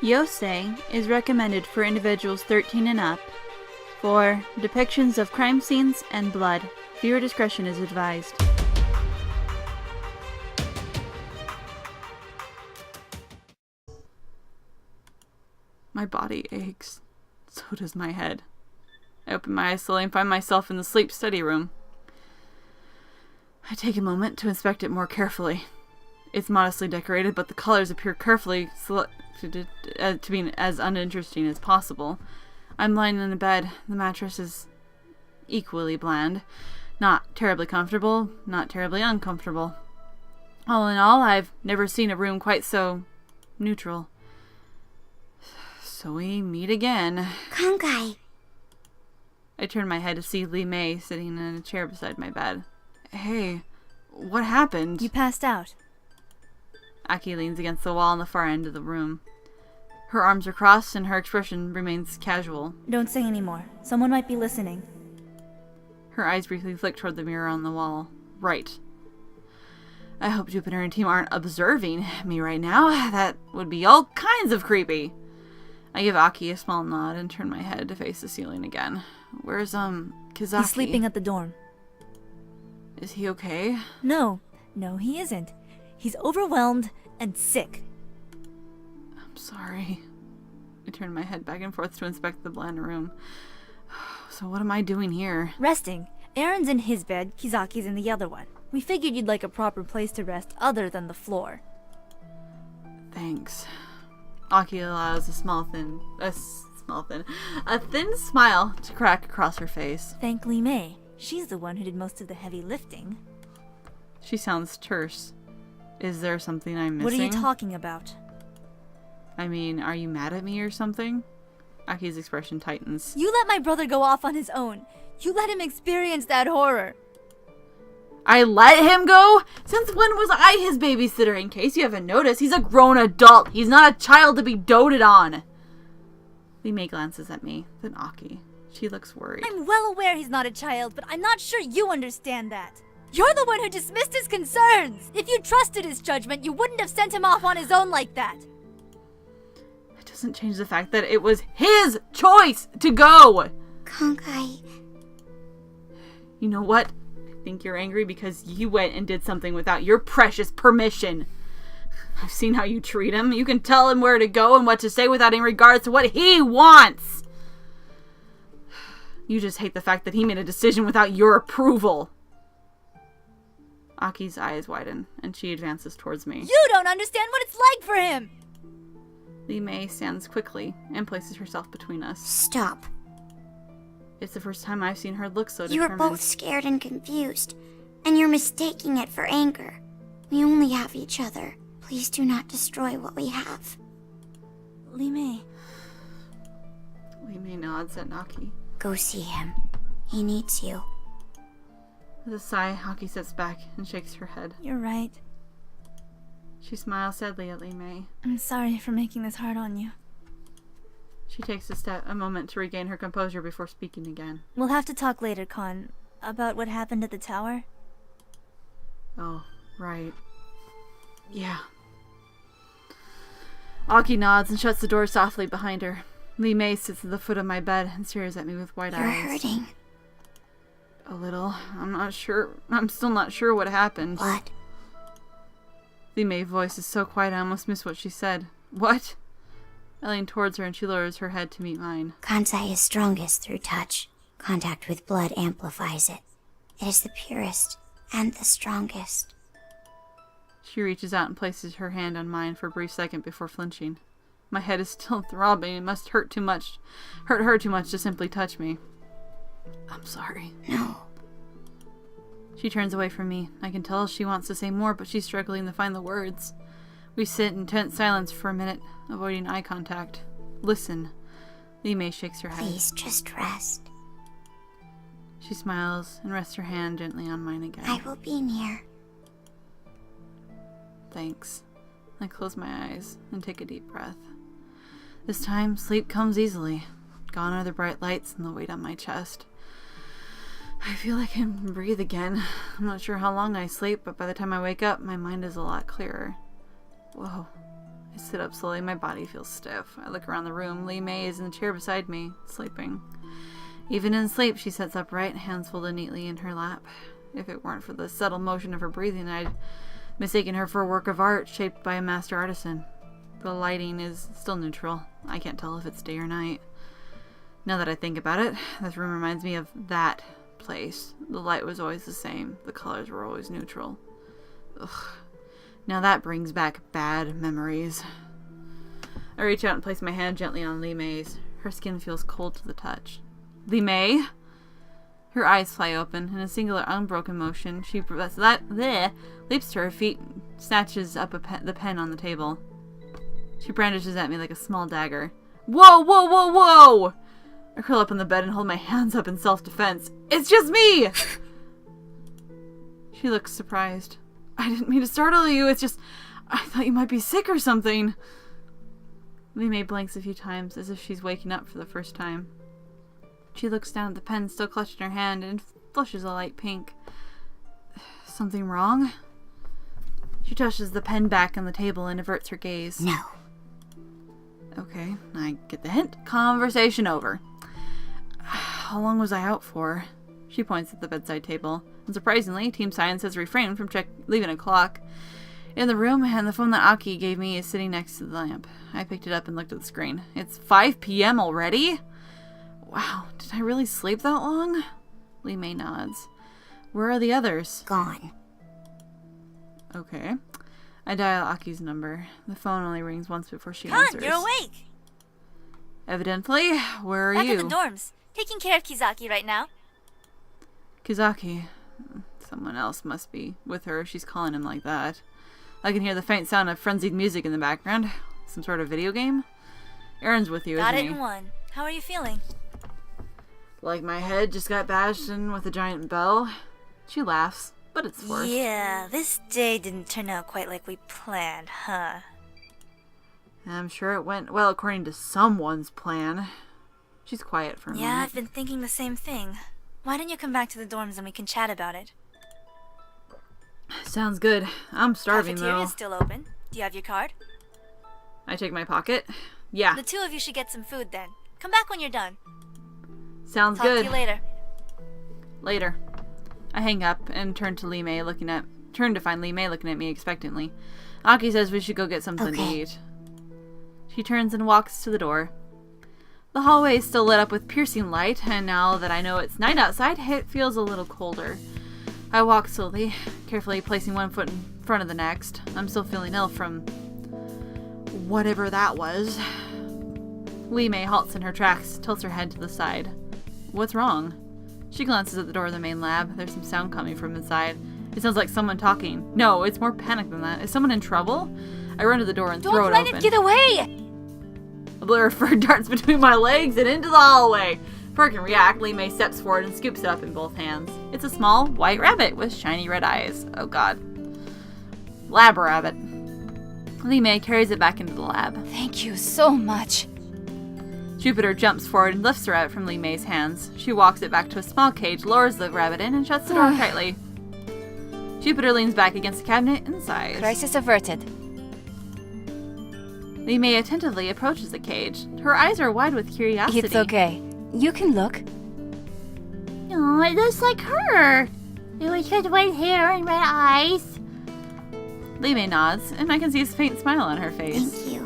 Yousei is recommended for individuals 13 and up for depictions of crime scenes and blood. Viewer discretion is advised. My body aches. So does my head. I open my eyes slowly and find myself in the sleep study room. I take a moment to inspect it more carefully. It's modestly decorated, but the colors appear carefully selected to be as uninteresting as possible. I'm lying in a bed. The mattress is equally bland. Not terribly comfortable, not terribly uncomfortable. All in all, I've never seen a room quite so neutral. So we meet again. Kangai. I turn my head to see Li Mei sitting in a chair beside my bed. Hey, what happened? You passed out. Aki leans against the wall in the far end of the room. Her arms are crossed and her expression remains casual. Don't say any more. Someone might be listening. Her eyes briefly flick toward the mirror on the wall. Right. I hope Jupiter and team aren't observing me right now. That would be all kinds of creepy. I give Aki a small nod and turn my head to face the ceiling again. Where's, Kizaki? He's sleeping at the dorm. Is he okay? No, he isn't. He's overwhelmed and sick. I'm sorry. I turn my head back and forth to inspect the bland room. So what am I doing here? Resting. Aaron's in his bed, Kizaki's in the other one. We figured you'd like a proper place to rest other than the floor. Thanks. Aki allows a thin smile to crack across her face. Thank Li Mei. She's the one who did most of the heavy lifting. She sounds terse. Is there something I'm missing? What are you talking about? I mean, are you mad at me or something? Aki's expression tightens. You let my brother go off on his own. You let him experience that horror. I let him go? Since when was I his babysitter? In case you haven't noticed, he's a grown adult. He's not a child to be doted on. Li Mei glances at me, then Aki. She looks worried. I'm well aware he's not a child, but I'm not sure you understand that. You're the one who dismissed his concerns. If you trusted his judgment, you wouldn't have sent him off on his own like that. It doesn't change the fact that it was his choice to go. Kangai. You know what? I think you're angry because you went and did something without your precious permission. I've seen how you treat him. You can tell him where to go and what to say without any regards to what he wants. You just hate the fact that he made a decision without your approval. Aki's eyes widen, and she advances towards me. You don't understand what it's like for him! Li Mei stands quickly and places herself between us. Stop. It's the first time I've seen her look so You determined. are both scared and confused, and you're mistaking it for anger. We only have each other. Please do not destroy what we have. Li Mei. Li Mei nods at Aki. Go see him. He needs you. With a sigh, Aki sits back and shakes her head. You're right. She smiles sadly at Li Mei. I'm sorry for making this hard on you. She takes a moment to regain her composure before speaking again. We'll have to talk later, Con. About what happened at the tower? Oh, right. Yeah. Aki nods and shuts the door softly behind her. Li Mei sits at the foot of my bed and stares at me with wide eyes. You're hurting. A little. I'm still not sure what happened. What? Li Mei's voice is so quiet I almost missed what she said. What? I lean towards her and she lowers her head to meet mine. Kansai is strongest through touch. Contact with blood amplifies it. It is the purest and the strongest. She reaches out and places her hand on mine for a brief second before flinching. My head is still throbbing. It must hurt her too much to simply touch me. I'm sorry. No. She turns away from me. I can tell she wants to say more, but she's struggling to find the words. We sit in tense silence for a minute, avoiding eye contact. Listen. Li Mei shakes her head. Please, just rest. She smiles and rests her hand gently on mine again. I will be near. Thanks. I close my eyes and take a deep breath. This time, sleep comes easily. Gone are the bright lights and the weight on my chest. I feel like I can breathe again. I'm not sure how long I sleep, but by the time I wake up, my mind is a lot clearer. Whoa. I sit up slowly. My body feels stiff. I look around the room. Li Mei is in the chair beside me, sleeping. Even in sleep, she sits upright, hands folded neatly in her lap. If it weren't for the subtle motion of her breathing, I'd mistaken her for a work of art shaped by a master artisan. The lighting is still neutral. I can't tell if it's day or night. Now that I think about it, this room reminds me of that place. The light was always the same. The colors were always neutral. Ugh. Now that brings back bad memories. I reach out and place my hand gently on Li Mei's. Her skin feels cold to the touch. Li Mei? Her eyes fly open. In a singular, unbroken motion, she leaps to her feet, snatches up the pen on the table. She brandishes at me like a small dagger. Whoa, whoa, whoa, whoa! I curl up on the bed and hold my hands up in self-defense. It's just me! She looks surprised. I didn't mean to startle you. It's just, I thought you might be sick or something. Li Mei blinks a few times as if she's waking up for the first time. She looks down at the pen still clutched in her hand and flushes a light pink. Something wrong? She touches the pen back on the table and averts her gaze. No. Okay, I get the hint. Conversation over. How long was I out for? She points at the bedside table. And surprisingly, Team Science has refrained from leaving a clock in the room, and the phone that Aki gave me is sitting next to the lamp. I picked it up and looked at the screen. It's 5 p.m. already? Wow, did I really sleep that long? Li Mei nods. Where are the others? Gone. Okay. I dial Aki's number. The phone only rings once before she answers. You're awake! Evidently. Where are Back you? at the dorms. Taking care of Kizaki right now. Kizaki. Someone else must be with her if she's calling him like that. I can hear the faint sound of frenzied music in the background. Some sort of video game? Aaron's with you, Got isn't it he? in one. How are you feeling? Like my head just got bashed in with a giant bell. She laughs, but it's worse. Yeah, this day didn't turn out quite like we planned, huh? I'm sure it went well according to someone's plan. She's quiet for a Yeah, minute. I've been thinking the same thing. Why don't you come back to the dorms and we can chat about it? Sounds good. I'm starving, Cafeteria's though. still open. Do you have your card? I take my pocket. Yeah, The two of you should get some food then. Come back when you're done. sounds Talk good. to you later. Later. I hang up and turn to find Li Mei looking at me expectantly. Aki says we should go get something to Okay. eat. She turns and walks to the door. The hallway is still lit up with piercing light, and now that I know it's night outside, it feels a little colder. I walk slowly, carefully placing one foot in front of the next. I'm still feeling ill from whatever that was. Li Mei halts in her tracks, tilts her head to the side. What's wrong? She glances at the door of the main lab. There's some sound coming from inside. It sounds like someone talking. No, it's more panic than that. Is someone in trouble? I run to the door and throw it open. Don't let it get away! A blur of fur darts between my legs and into the hallway. Before I can react, Li Mei steps forward and scoops it up in both hands. It's a small, white rabbit with shiny red eyes. Oh god. Lab rabbit. Li Mei carries it back into the lab. Thank you so much. Jupiter jumps forward and lifts the rabbit from Li Mei's hands. She walks it back to a small cage, lowers the rabbit in, and shuts the door tightly. Jupiter leans back against the cabinet and sighs. Crisis averted. Li Mei attentively approaches the cage. Her eyes are wide with curiosity. It's okay. You can look. Oh, it looks like her. With her white hair and red eyes. Li Mei nods, and I can see a faint smile on her face. Thank you.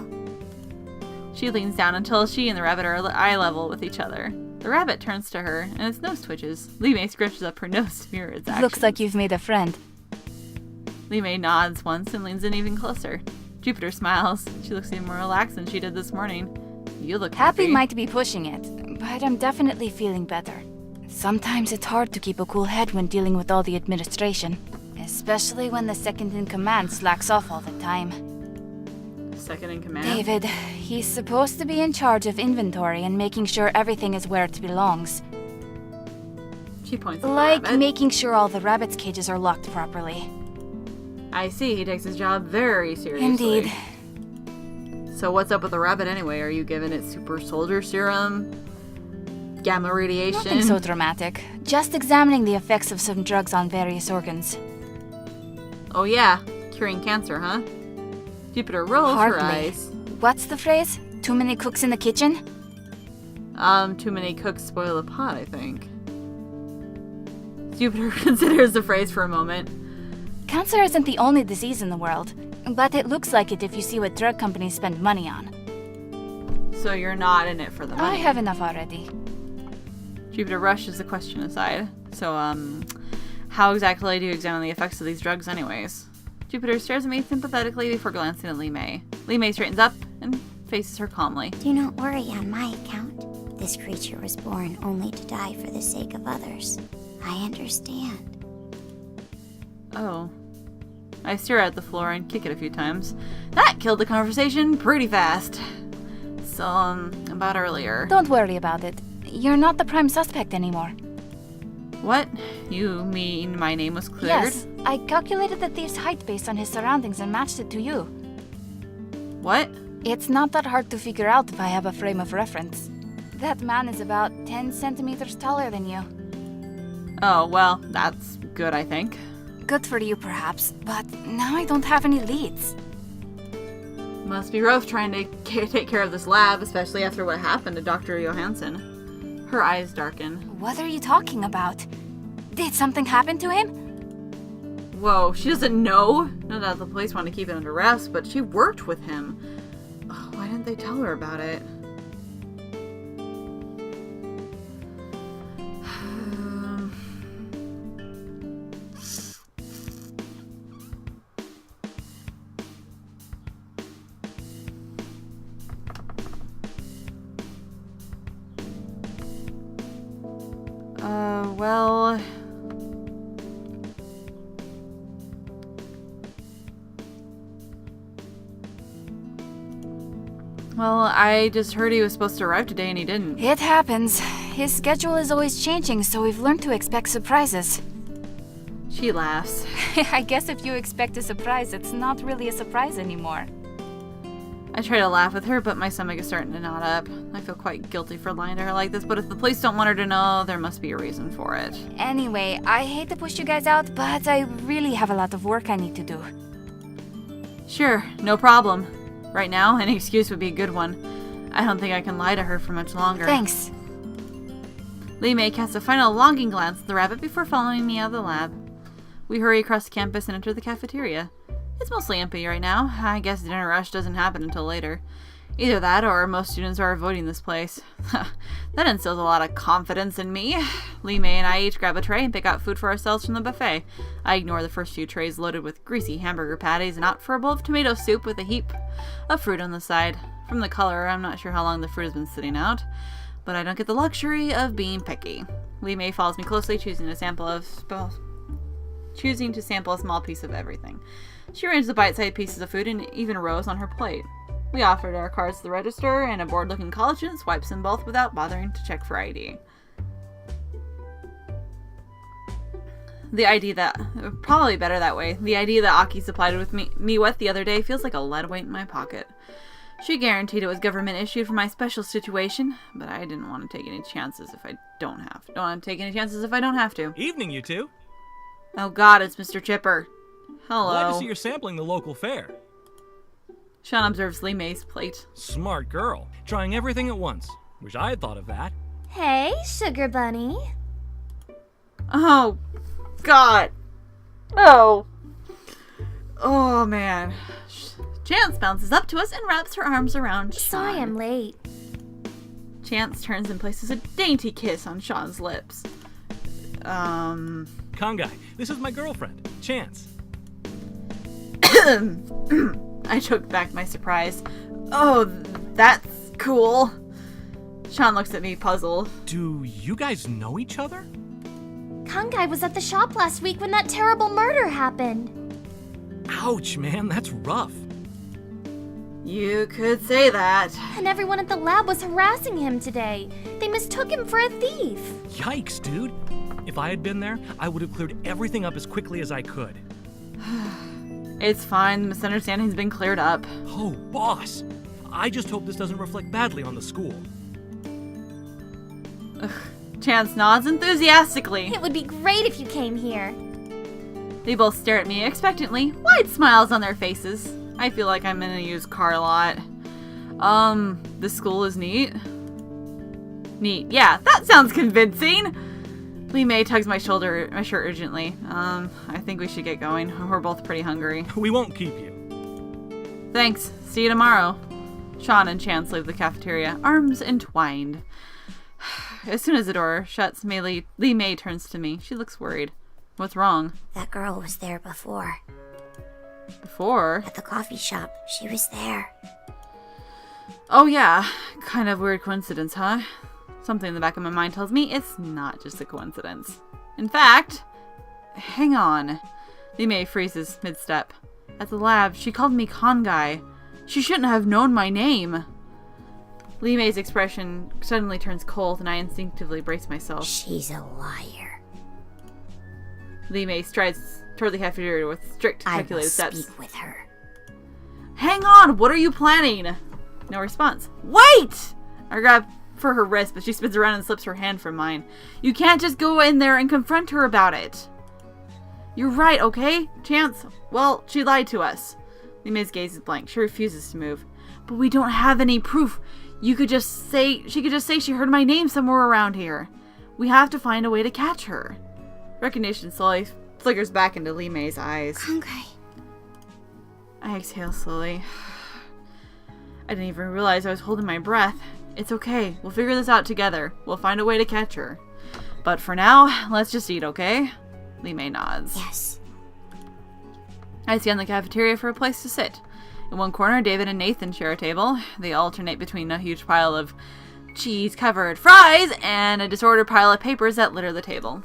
She leans down until she and the rabbit are eye level with each other. The rabbit turns to her, and its nose twitches. Li Mei scrunches up her nose to mirror its actions. Looks like you've made a friend. Li Mei nods once and leans in even closer. Jupiter smiles. She looks even more relaxed than she did this morning. You look happy. Happy might be pushing it, but I'm definitely feeling better. Sometimes it's hard to keep a cool head when dealing with all the administration, especially when the second in command slacks off all the time. Second in command. David, he's supposed to be in charge of inventory and making sure everything is where it belongs. She points at the Like rabbit. making sure all the rabbits' cages are locked properly. I see. He takes his job very seriously. Indeed. So what's up with the rabbit anyway? Are you giving it super soldier serum? gamma radiation. Nothing so dramatic. Just examining the effects of some drugs on various organs. Oh yeah, curing cancer, huh? Jupiter rolls her eyes. What's the phrase? Too many cooks in the kitchen? Too many cooks spoil the pot, I think. Jupiter considers the phrase for a moment. Cancer isn't the only disease in the world, but it looks like it if you see what drug companies spend money on. So you're not in it for the money. I have enough already. Jupiter rushes the question aside. So, how exactly do you examine the effects of these drugs anyways? Jupiter stares at me sympathetically before glancing at Li Mei. Li Mei straightens up and faces her calmly. Do not worry on my account. This creature was born only to die for the sake of others. I understand. Oh. I stare at the floor and kick it a few times. That killed the conversation pretty fast. So, about earlier. Don't worry about it. You're not the prime suspect anymore. What? You mean my name was cleared? Yes, I calculated the thief's height based on his surroundings and matched it to you. What? It's not that hard to figure out if I have a frame of reference. That man is about 10 centimeters taller than you. Oh, well, that's good, I think. Good for you, perhaps, but now I don't have any leads. Must be rough trying to take care of this lab, especially after what happened to Dr. Johansson. Her eyes darken. What are you talking about? Did something happen to him? Whoa, she doesn't know? Not that the police want to keep it under wraps, but she worked with him. Oh, why didn't they tell her about it? Well, I just heard he was supposed to arrive today and he didn't. It happens. His schedule is always changing, so we've learned to expect surprises. She laughs. I guess if you expect a surprise, it's not really a surprise anymore. I try to laugh with her, but my stomach is starting to knot up. I feel quite guilty for lying to her like this, but if the police don't want her to know, there must be a reason for it. Anyway, I hate to push you guys out, but I really have a lot of work I need to do. Sure, no problem. Right now, any excuse would be a good one. I don't think I can lie to her for much longer. Thanks. Li Mei casts a final longing glance at the rabbit before following me out of the lab. We hurry across the campus and enter the cafeteria. It's mostly empty right now. I guess dinner rush doesn't happen until later. Either that or most students are avoiding this place. That instills a lot of confidence in me. Li Mei and I each grab a tray and pick out food for ourselves from the buffet. I ignore the first few trays loaded with greasy hamburger patties and opt for a bowl of tomato soup with a heap of fruit on the side. From the color, I'm not sure how long the fruit has been sitting out, but I don't get the luxury of being picky. Li Mei follows me closely, choosing to sample a small piece of everything. She arranges the bite-sized pieces of food in even rows on her plate. We offered our cards to the register, and a bored-looking college student swipes them both without bothering to check for ID. The ID that... probably better that way. The ID that Aki supplied with me with the other day feels like a lead weight in my pocket. She guaranteed it was government issued for my special situation, but I didn't want to take any chances if I don't have to. Don't want to take any chances if I don't have to. Evening, you two. Oh god, it's Mr. Chipper. Hello. Glad to see you're sampling the local fare. Sean observes Li Mei's plate. Smart girl. Trying everything at once. Wish I had thought of that. Hey, Sugar Bunny. Oh, God. Oh. Oh, man. Chance bounces up to us and wraps her arms around Sean. Sorry I'm late. Chance turns and places a dainty kiss on Sean's lips. Kangai, this is my girlfriend, Chance. I choked back my surprise. Oh, that's cool. Sean looks at me puzzled. Do you guys know each other? Kangai was at the shop last week when that terrible murder happened. Ouch, man, that's rough. You could say that. And everyone at the lab was harassing him today. They mistook him for a thief. Yikes, dude. If I had been there, I would have cleared everything up as quickly as I could. It's fine. The misunderstanding's been cleared up. Oh, boss. I just hope this doesn't reflect badly on the school. Chance nods enthusiastically. It would be great if you came here. They both stare at me expectantly, wide smiles on their faces. I feel like I'm in a used car lot. This school is neat. Neat. Yeah, that sounds convincing. Lee May tugs my shirt urgently. I think we should get going. We're both pretty hungry. We won't keep you. Thanks. See you tomorrow. Sean and Chance leave the cafeteria, arms entwined. As soon as the door shuts, Lee May turns to me. She looks worried. What's wrong? That girl was there before. Before? At the coffee shop. She was there. Oh yeah. Kind of weird coincidence, huh? Something in the back of my mind tells me it's not just a coincidence. In fact, hang on. Lee May freezes mid-step. At the lab, she called me Kangai. She shouldn't have known my name. Lee May's expression suddenly turns cold and I instinctively brace myself. She's a liar. Lee May strides toward the cafeteria with strict, calculated steps. I will speak with her. Hang on! What are you planning? No response. Wait! I grab for her wrist, but she spins around and slips her hand from mine. You can't just go in there and confront her about it. You're right, okay? Chance, well, she lied to us. Lee May's gaze is blank. She refuses to move. But we don't have any proof. She could just say she heard my name somewhere around here. We have to find a way to catch her. Recognition slowly flickers back into Lee May's eyes. Kangai. I exhale slowly. I didn't even realize I was holding my breath. It's okay. We'll figure this out together. We'll find a way to catch her. But for now, let's just eat, okay? Lee May nods. Yes. I scan the cafeteria for a place to sit. In one corner, David and Nathan share a table. They alternate between a huge pile of cheese-covered fries and a disordered pile of papers that litter the table.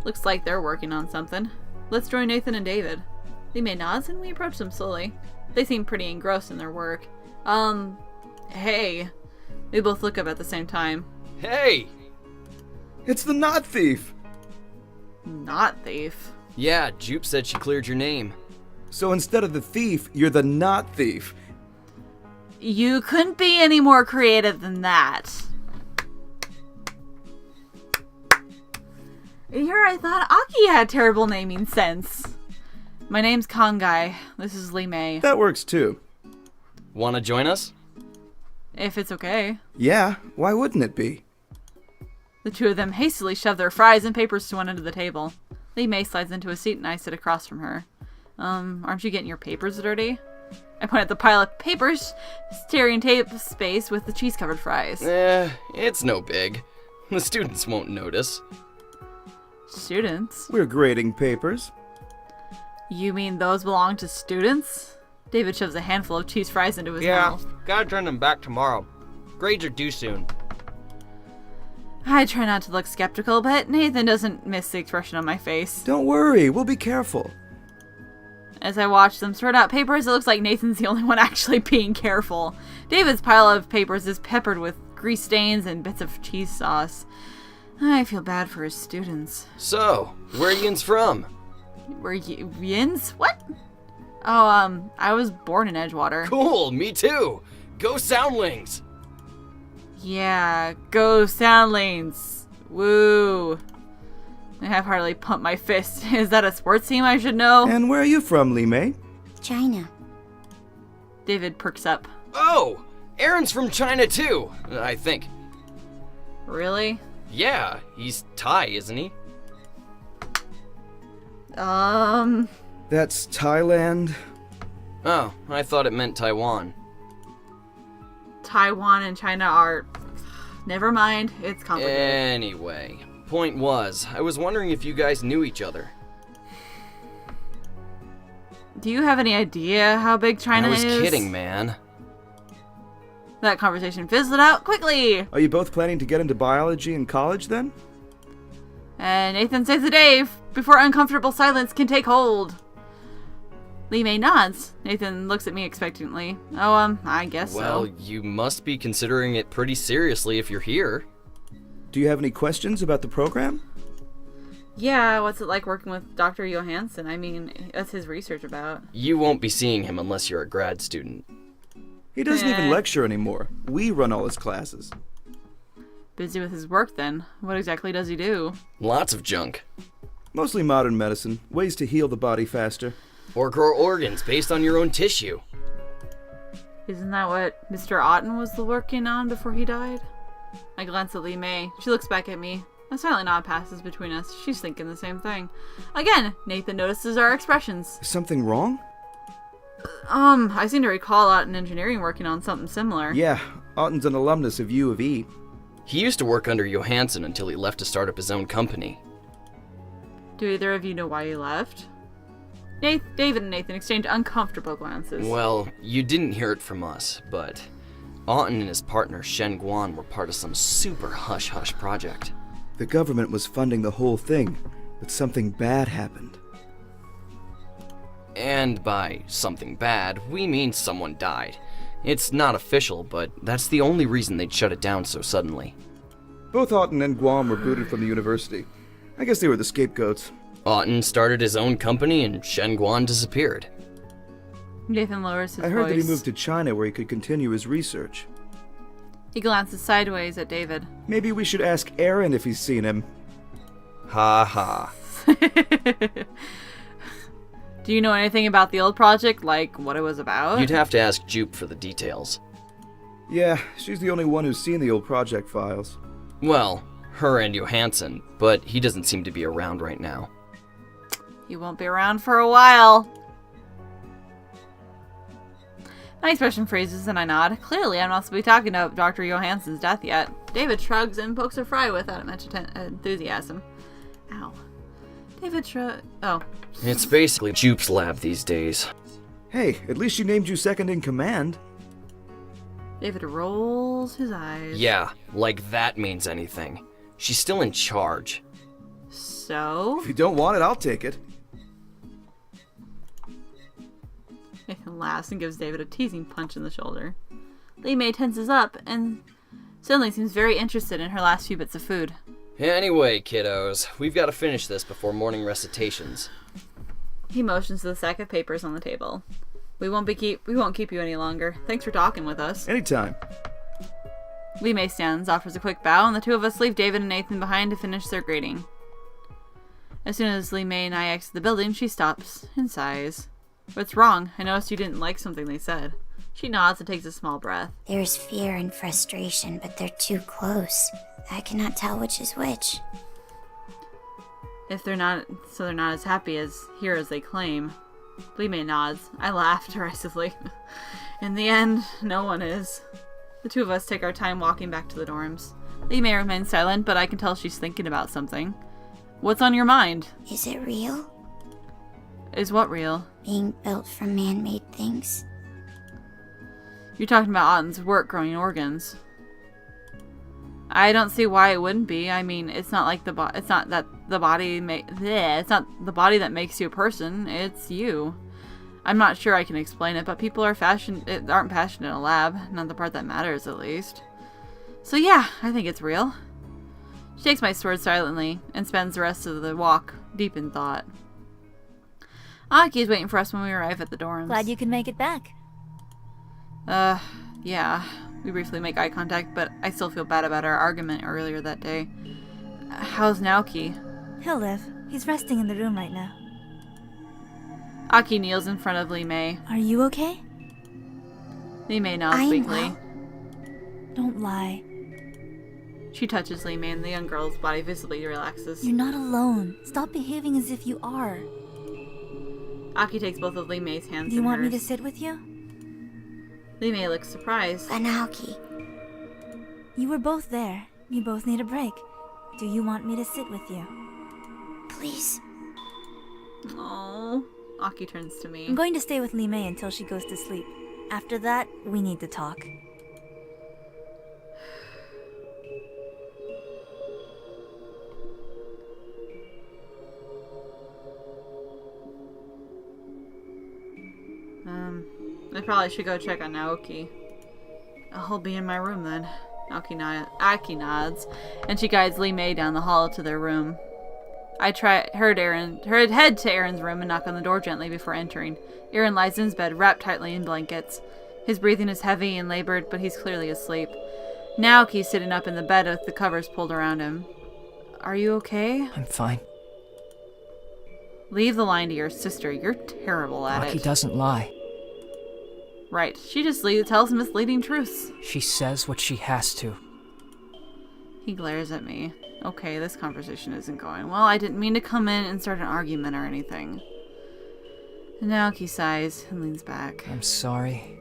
Looks like they're working on something. Let's join Nathan and David. Lee May nods and we approach them slowly. They seem pretty engrossed in their work. Hey. We both look up at the same time. Hey! It's the Knot Thief! Not thief. Yeah, Jupe said she cleared your name. So instead of the thief, you're the Knot Thief. You couldn't be any more creative than that. Here I thought Aki had terrible naming sense. My name's Kangai. This is Lee May. That works too. Wanna join us? If it's okay. Yeah, why wouldn't it be? The two of them hastily shove their fries and papers to one end of the table. Lee May slides into a seat and I sit across from her. Aren't you getting your papers dirty? I point at the pile of papers, staring tape space with the cheese-covered fries. It's no big. The students won't notice. Students? We're grading papers. You mean those belong to students? David shoves a handful of cheese fries into his mouth. Gotta turn them back tomorrow. Grades are due soon. I try not to look skeptical, but Nathan doesn't miss the expression on my face. Don't worry, we'll be careful. As I watch them sort out papers, it looks like Nathan's the only one actually being careful. David's pile of papers is peppered with grease stains and bits of cheese sauce. I feel bad for his students. So, where are yins from? Were you yins? What? Oh, I was born in Edgewater. Cool, me too. Go Soundlings! Yeah, go Soundlings. Woo. I have hardly pumped my fist. Is that a sports team I should know? And where are you from, Lee May? China. David perks up. Oh! Aaron's from China too, I think. Really? Yeah, he's Thai, isn't he? That's Thailand. Oh, I thought it meant Taiwan. Taiwan and China are... Never mind, it's complicated. Anyway, point was, I was wondering if you guys knew each other. Do you have any idea how big China is? I was kidding, man. That conversation fizzled out quickly. Are you both planning to get into biology in college then? And Nathan saves the day before uncomfortable silence can take hold. Lee May nods. Nathan looks at me expectantly. Oh, I guess Well, so. you must be considering it pretty seriously if you're here. Do you have any questions about the program? Yeah, what's it like working with Dr. Johansson? I mean, what's his research about? You won't be seeing him unless you're a grad student. He doesn't even lecture anymore. We run all his classes. Busy with his work then. What exactly does he do? Lots of junk. Mostly modern medicine, ways to heal the body faster. Or grow organs based on your own tissue. Isn't that what Mr. Otten was working on before he died? I glance at Lee May. She looks back at me. A silent nod passes between us. She's thinking the same thing. Again, Nathan notices our expressions. Something wrong? I seem to recall Otten Engineering working on something similar. Yeah, Otten's an alumnus of U of E. He used to work under Johansson until he left to start up his own company. Do either of you know why he left? David and Nathan exchange uncomfortable glances. Well, you didn't hear it from us, but Otten and his partner Shen Guan were part of some super hush-hush project. The government was funding the whole thing, but something bad happened. And by something bad, we mean someone died. It's not official, but that's the only reason they'd shut it down so suddenly. Both Otten and Guam were booted from the university. I guess they were the scapegoats. Otten started his own company and Shen Guan disappeared. Nathan lowers his voice. I heard that he moved to China where he could continue his research. He glances sideways at David. Maybe we should ask Aaron if he's seen him. Ha ha. Do you know anything about the old project, like what it was about? You'd have to ask Jupe for the details. Yeah, she's the only one who's seen the old project files. Well, her and Johansson, but he doesn't seem to be around right now. He won't be around for a while. My expression freezes and I nod. Clearly, I'm not supposed to be talking about Dr. Johansson's death yet. David shrugs and pokes a fry without much enthusiasm. Ow. David shrugs. Oh. It's basically Jupe's lab these days. Hey, at least she named you second in command. David rolls his eyes. Yeah, like that means anything. She's still in charge. So? If you don't want it, I'll take it. Nathan laughs and gives David a teasing punch in the shoulder. Lee May tenses up and suddenly seems very interested in her last few bits of food. Anyway, kiddos, we've got to finish this before morning recitations. He motions to the stack of papers on the table. We won't keep you any longer. Thanks for talking with us. Anytime. Lee May stands, offers a quick bow, and the two of us leave David and Nathan behind to finish their grading. As soon as Lee May and I exit the building, she stops and sighs. What's wrong? I noticed you didn't like something they said. She nods and takes a small breath. There's fear and frustration, but they're too close. I cannot tell which is which. If they're not as happy here as they claim. Lee May nods. I laugh derisively. In the end, no one is. The two of us take our time walking back to the dorms. Lee May remains silent, but I can tell she's thinking about something. What's on your mind? Is it real? Is what real? Being built from man-made things. You're talking about Otten's work growing organs. I don't see why it wouldn't be. I mean, it's not like it's not the body that makes you a person. It's you. I'm not sure I can explain it, but people aren't passionate in a lab. Not the part that matters, at least. So yeah, I think it's real. She takes my sword silently and spends the rest of the walk deep in thought. Aki is waiting for us when we arrive at the dorms. Glad you can make it back. Yeah. We briefly make eye contact, but I still feel bad about our argument earlier that day. How's Naoki? He'll live. He's resting in the room right now. Aki kneels in front of Lee May. Are you okay? Lee May nods weakly. Well. Don't lie. She touches Lee May and the young girl's body visibly relaxes. You're not alone. Stop behaving as if you are. Aki takes both of Lee May's hands. Do you in want me hers. to sit with you? Lee May looks surprised. Naoki. You were both there. You both need a break. Do you want me to sit with you? Please. Oh. Aki turns to me. I'm going to stay with Lee May until she goes to sleep. After that, we need to talk. I probably should go check on Naoki. I'll be in my room then. Aki nods, and she guides Lee May down the hall to their room. I head to Aaron's room and knock on the door gently before entering. Aaron lies in his bed, wrapped tightly in blankets. His breathing is heavy and labored, but he's clearly asleep. Naoki's sitting up in the bed with the covers pulled around him. Are you okay? I'm fine. Leave the lying to your sister. You're terrible at Aki it. doesn't lie. Right. She just tells misleading truths. She says what she has to. He glares at me. Okay, this conversation isn't going well. I didn't mean to come in and start an argument or anything. Naoki sighs and leans back. I'm sorry.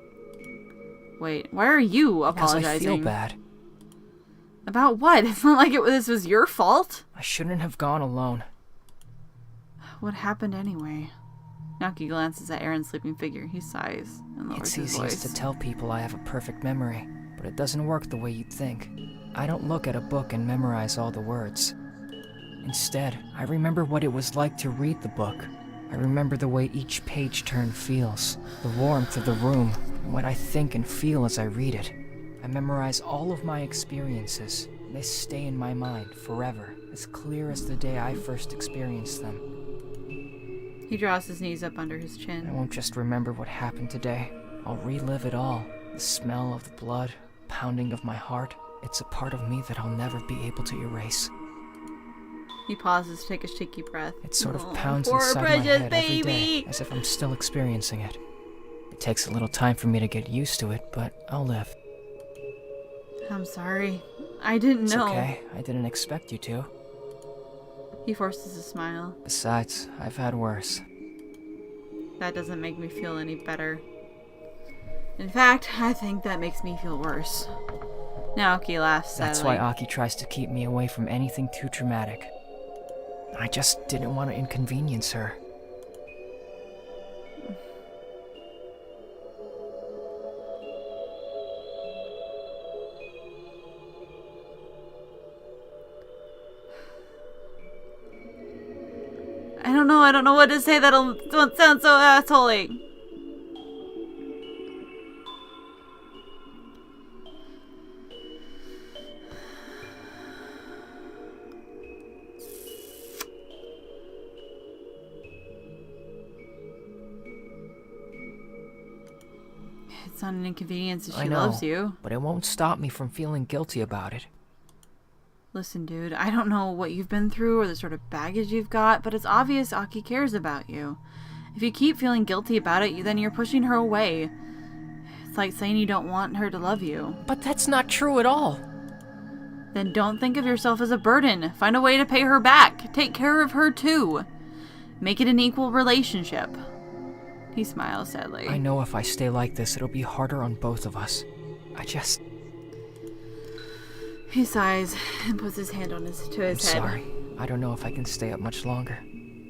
Wait, why are you apologizing? Because I feel bad. About what? It's not like this was your fault. I shouldn't have gone alone. What happened anyway? Naoki glances at Aaron's sleeping figure. He sighs and lowers It's his easiest voice. to tell people I have a perfect memory, but it doesn't work the way you'd think. I don't look at a book and memorize all the words. Instead, I remember what it was like to read the book. I remember the way each page turn feels, the warmth of the room, and what I think and feel as I read it. I memorize all of my experiences. They stay in my mind forever, as clear as the day I first experienced them. He draws his knees up under his chin. I won't just remember what happened today. I'll relive it all. The smell of the blood, pounding of my heart. It's a part of me that I'll never be able to erase. He pauses to take a shaky breath. It sort of Oh, pounds poor inside my precious head baby. every day, as if I'm still experiencing it. It takes a little time for me to get used to it, but I'll live. I'm sorry. I didn't know. It's okay. I didn't expect you to. He forces a smile. Besides, I've had worse. That doesn't make me feel any better. In fact, I think that makes me feel worse. Naoki laughs sadly. That's why Aki tries to keep me away from anything too traumatic. I just didn't want to inconvenience her. I don't know what to say that'll don't sound so assholey. It's not an inconvenience if I she know, loves you. but it won't stop me from feeling guilty about it. Listen, dude, I don't know what you've been through or the sort of baggage you've got, but it's obvious Aki cares about you. If you keep feeling guilty about it, then you're pushing her away. It's like saying you don't want her to love you. But that's not true at all. Then don't think of yourself as a burden. Find a way to pay her back. Take care of her too. Make it an equal relationship. He smiles sadly. I know if I stay like this, it'll be harder on both of us. He sighs and puts his hand on his head. I'm sorry. I don't know if I can stay up much longer.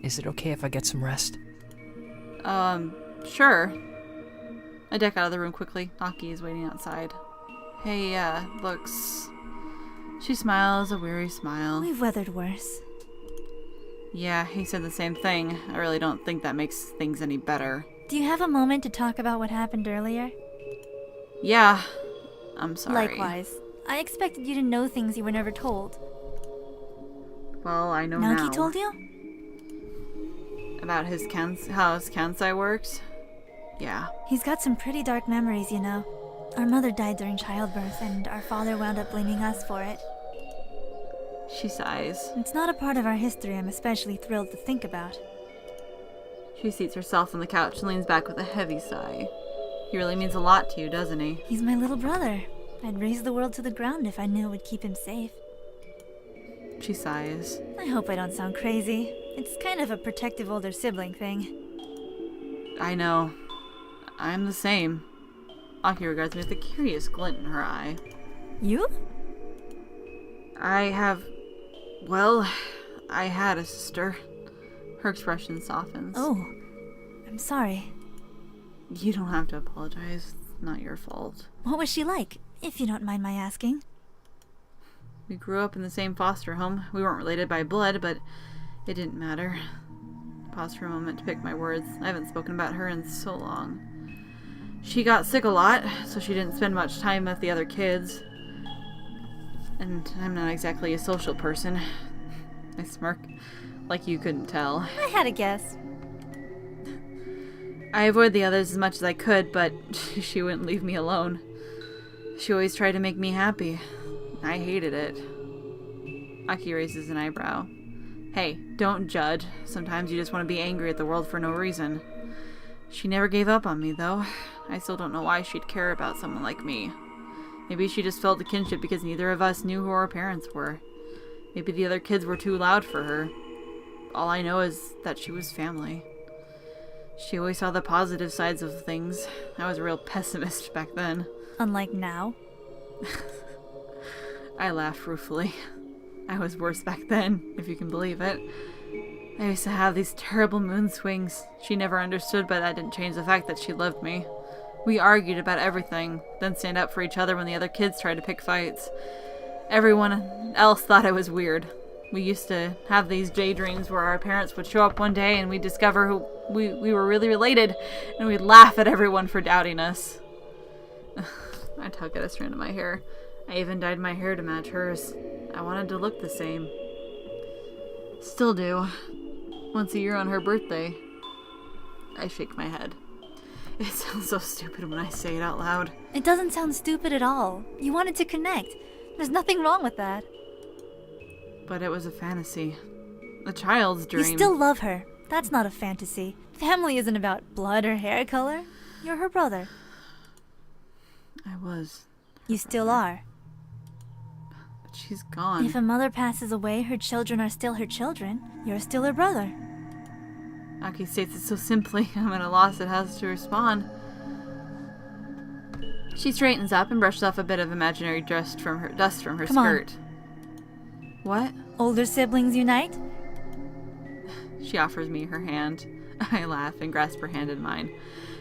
Is it okay if I get some rest? Sure. I duck out of the room quickly. Aki is waiting outside. Hey, looks... She smiles, a weary smile. We've weathered worse. Yeah, he said the same thing. I really don't think that makes things any better. Do you have a moment to talk about what happened earlier? Yeah. I'm sorry. Likewise. I expected you to know things you were never told. Well, I know now. Naoki told you? About how his Kansai works? Yeah. He's got some pretty dark memories, you know. Our mother died during childbirth, and our father wound up blaming us for it. She sighs. It's not a part of our history I'm especially thrilled to think about. She seats herself on the couch and leans back with a heavy sigh. He really means a lot to you, doesn't he? He's my little brother. I'd raise the world to the ground if I knew it would keep him safe. She sighs. I hope I don't sound crazy. It's kind of a protective older sibling thing. I know. I'm the same. Aki regards me with a curious glint in her eye. You? I had a sister. Her expression softens. Oh, I'm sorry. You don't have to apologize. It's not your fault. What was she like, if you don't mind my asking? We grew up in the same foster home. We weren't related by blood, but it didn't matter. I paused for a moment to pick my words. I haven't spoken about her in so long. She got sick a lot, so she didn't spend much time with the other kids. And I'm not exactly a social person. I smirk, like you couldn't tell. I had a guess. I avoided the others as much as I could, but she wouldn't leave me alone. She always tried to make me happy. I hated it. Aki raises an eyebrow. Hey, don't judge. Sometimes you just want to be angry at the world for no reason. She never gave up on me, though. I still don't know why she'd care about someone like me. Maybe she just felt the kinship because neither of us knew who our parents were. Maybe the other kids were too loud for her. All I know is that she was family. She always saw the positive sides of things. I was a real pessimist back then. Unlike now. I laughed ruefully. I was worse back then, if you can believe it. I used to have these terrible mood swings. She never understood, but that didn't change the fact that she loved me. We argued about everything, then stand up for each other when the other kids tried to pick fights. Everyone else thought I was weird. We used to have these daydreams where our parents would show up one day and we'd discover who we were really related, and we'd laugh at everyone for doubting us. I tug at a strand of my hair. I even dyed my hair to match hers. I wanted to look the same. Still do. Once a year on her birthday. I shake my head. It sounds so stupid when I say it out loud. It doesn't sound stupid at all. You wanted to connect. There's nothing wrong with that. But it was a fantasy. A child's dream. You still love her. That's not a fantasy. Family isn't about blood or hair color. You're her brother. I was. You still are. But she's gone. If a mother passes away, her children are still her children. You're still her brother. Aki states it so simply, I'm at a loss at how to respond. She straightens up and brushes off a bit of imaginary dust from her Come skirt. What? Older siblings unite? She offers me her hand. I laugh and grasp her hand in mine.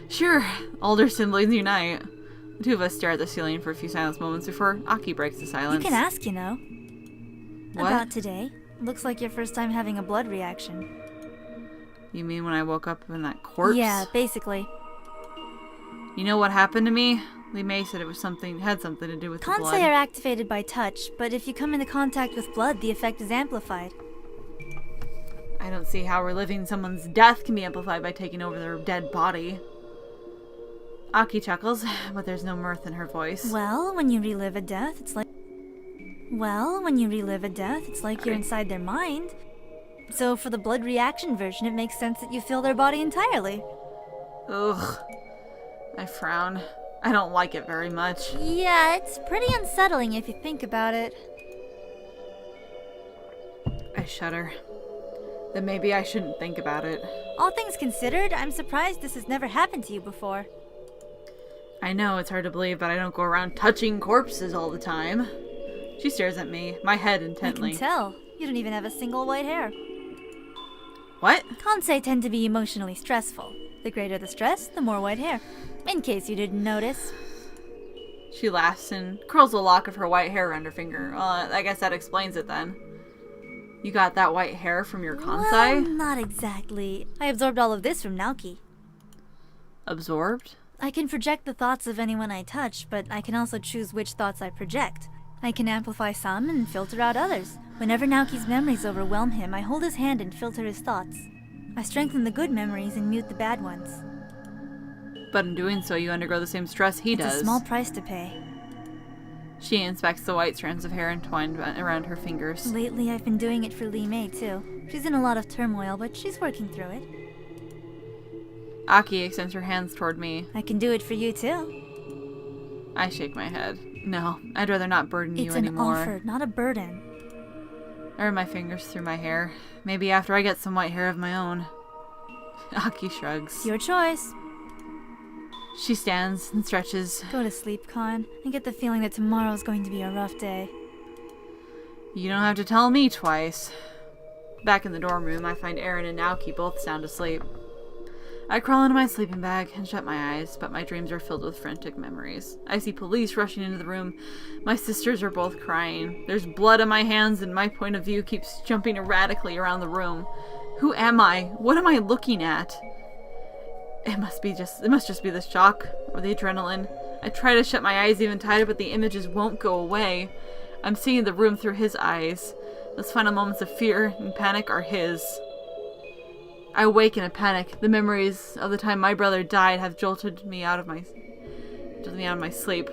Sure, older siblings unite. The two of us stare at the ceiling for a few silent moments before Aki breaks the silence. You can ask, you know. What? About today. Looks like your first time having a blood reaction. You mean when I woke up in that corpse? Yeah, basically. You know what happened to me? Lee May said it was had something to do with the blood. Kansei are activated by touch, but if you come into contact with blood, the effect is amplified. I don't see how reliving someone's death can be amplified by taking over their dead body. Aki chuckles, but there's no mirth in her voice. Well, when you relive a death, it's like you're inside their mind. So for the blood reaction version, it makes sense that you feel their body entirely. Ugh. I frown. I don't like it very much. Yeah, it's pretty unsettling if you think about it. I shudder. Then maybe I shouldn't think about it. All things considered, I'm surprised this has never happened to you before. I know, it's hard to believe, but I don't go around touching corpses all the time. She stares at me, my head intently. I can tell. You don't even have a single white hair. What? Kansei tend to be emotionally stressful. The greater the stress, the more white hair. In case you didn't notice. She laughs and curls a lock of her white hair around her finger. Well, I guess that explains it then. You got that white hair from your Kansei? Well, not exactly. I absorbed all of this from Naoki. Absorbed? I can project the thoughts of anyone I touch, but I can also choose which thoughts I project. I can amplify some and filter out others. Whenever Naoki's memories overwhelm him, I hold his hand and filter his thoughts. I strengthen the good memories and mute the bad ones. But in doing so, you undergo the same stress he does. It's a small price to pay. She inspects the white strands of hair entwined around her fingers. Lately, I've been doing it for Lee May, too. She's in a lot of turmoil, but she's working through it. Aki extends her hands toward me. I can do it for you, too. I shake my head. No, I'd rather not burden you anymore. It's an offer, not a burden. I run my fingers through my hair. Maybe after I get some white hair of my own. Aki shrugs. Your choice. She stands and stretches. Go to sleep, Con. I get the feeling that tomorrow's going to be a rough day. You don't have to tell me twice. Back in the dorm room, I find Aaron and Naoki both sound asleep. I crawl into my sleeping bag and shut my eyes, but my dreams are filled with frantic memories. I see police rushing into the room. My sisters are both crying. There's blood on my hands, and my point of view keeps jumping erratically around the room. Who am I? What am I looking at? It must just be the shock or the adrenaline. I try to shut my eyes even tighter, but the images won't go away. I'm seeing the room through his eyes. Those final moments of fear and panic are his. I wake in a panic. The memories of the time my brother died have jolted me out of my sleep.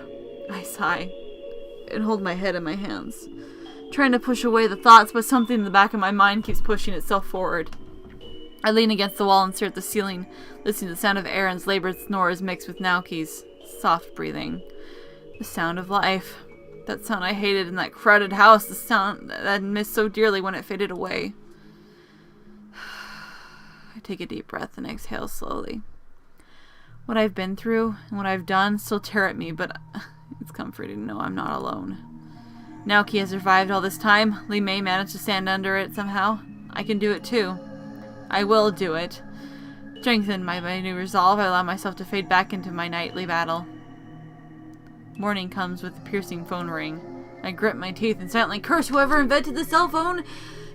I sigh. and hold my head in my hands, trying to push away the thoughts, but something in the back of my mind keeps pushing itself forward. I lean against the wall and stare at the ceiling, listening to the sound of Aaron's labored snores mixed with Naoki's soft breathing. The sound of life. That sound I hated in that crowded house, the sound that I missed so dearly when it faded away. I take a deep breath and exhale slowly. What I've been through and what I've done still tear at me, but it's comforting to know I'm not alone. Naoki has survived all this time. Lee May managed to stand under it somehow. I can do it too. I will do it. Strengthened by my new resolve, I allow myself to fade back into my nightly battle. Morning comes with a piercing phone ring. I grit my teeth and silently curse whoever invented the cell phone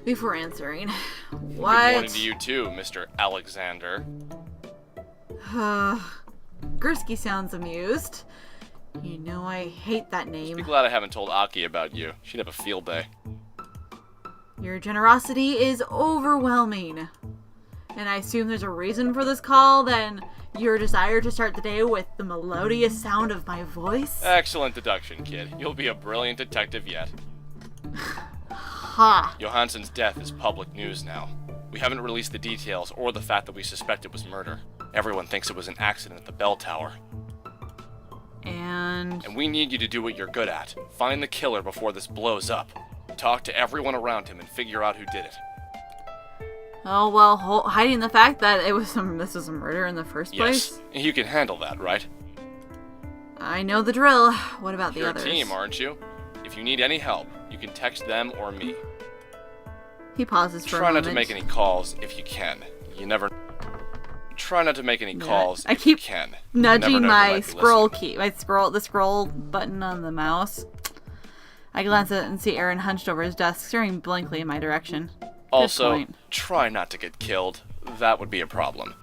before answering. What? Good morning to you too, Mr. Alexander. Gursky sounds amused. You know I hate that name. Be glad I haven't told Aki about you. She'd have a field day. Your generosity is overwhelming. And I assume there's a reason for this call, then your desire to start the day with the melodious sound of my voice? Excellent deduction, kid. You'll be a brilliant detective yet. Ha! Johansson's death is public news now. We haven't released the details or the fact that we suspect it was murder. Everyone thinks it was an accident at the bell tower. And we need you to do what you're good at. Find the killer before this blows up. Talk to everyone around him and figure out who did it. Oh, well, hiding the fact that this was a murder in the first place? Yes, you can handle that, right? I know the drill. What about the You're others? a team, aren't you? If you need any help, you can text them or me. He pauses for a Try moment. not to make any calls if you can. You never... Try not to make any calls I if you keep can. nudging my scroll key, the scroll button on the mouse. I glance at it and see Aaron hunched over his desk, staring blankly in my direction. Also, try not to get killed. That would be a problem.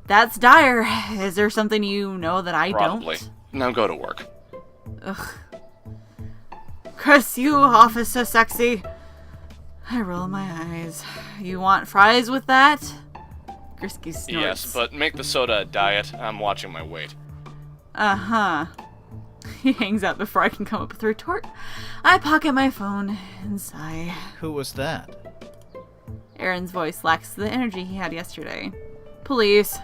That's dire. Is there something you know that I Probably. don't? Now go to work. Ugh. Curse you, Officer Sexy. I roll my eyes. You want fries with that? Grisky snorts. Yes, but make the soda a diet. I'm watching my weight. Uh-huh. He hangs up before I can come up with a retort. I pocket my phone and sigh. Who was that? Aaron's voice lacks the energy he had yesterday. Police.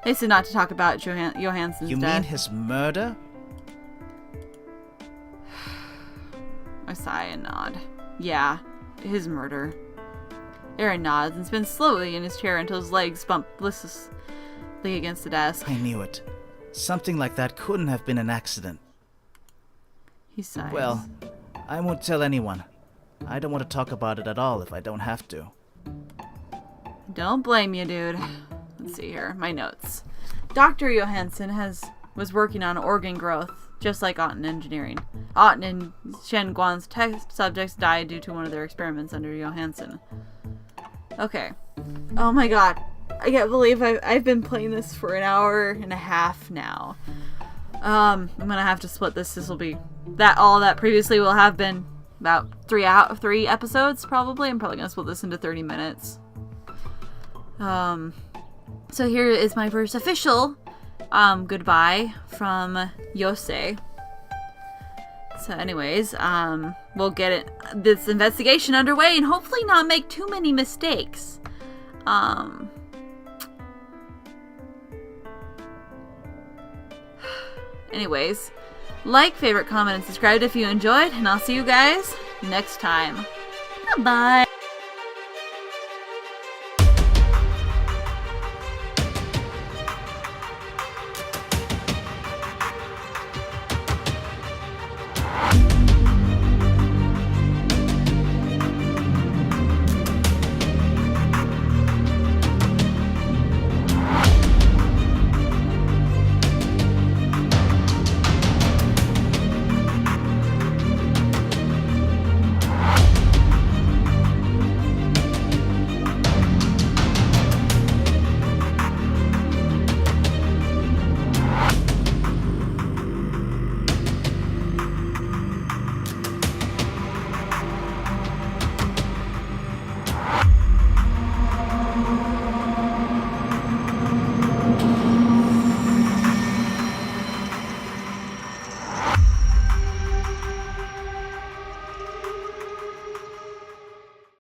They said not to talk about Johansson's You death. mean his murder? I sigh and nod. Yeah, his murder. Aaron nods and spins slowly in his chair until his legs bump listlessly against the desk. I knew it. Something like that couldn't have been an accident. He sighs. Well, I won't tell anyone. I don't want to talk about it at all if I don't have to. Don't blame you, dude. Let's see here. My notes. Dr. Johansson was working on organ growth, just like Otten Engineering. Otten and Shen Guan's test subjects died due to one of their experiments under Johansson. Okay. Oh my god. I can't believe I've been playing this for an hour and a half now. I'm gonna have to split this. This will be all that previously will have been about 3 episodes probably. I'm probably gonna split this into 30 minutes. So here is my first official goodbye from Yousei. So anyways, we'll get this investigation underway and hopefully not make too many mistakes. Anyways, like, favorite, comment, and subscribe if you enjoyed, and I'll see you guys next time. Goodbye!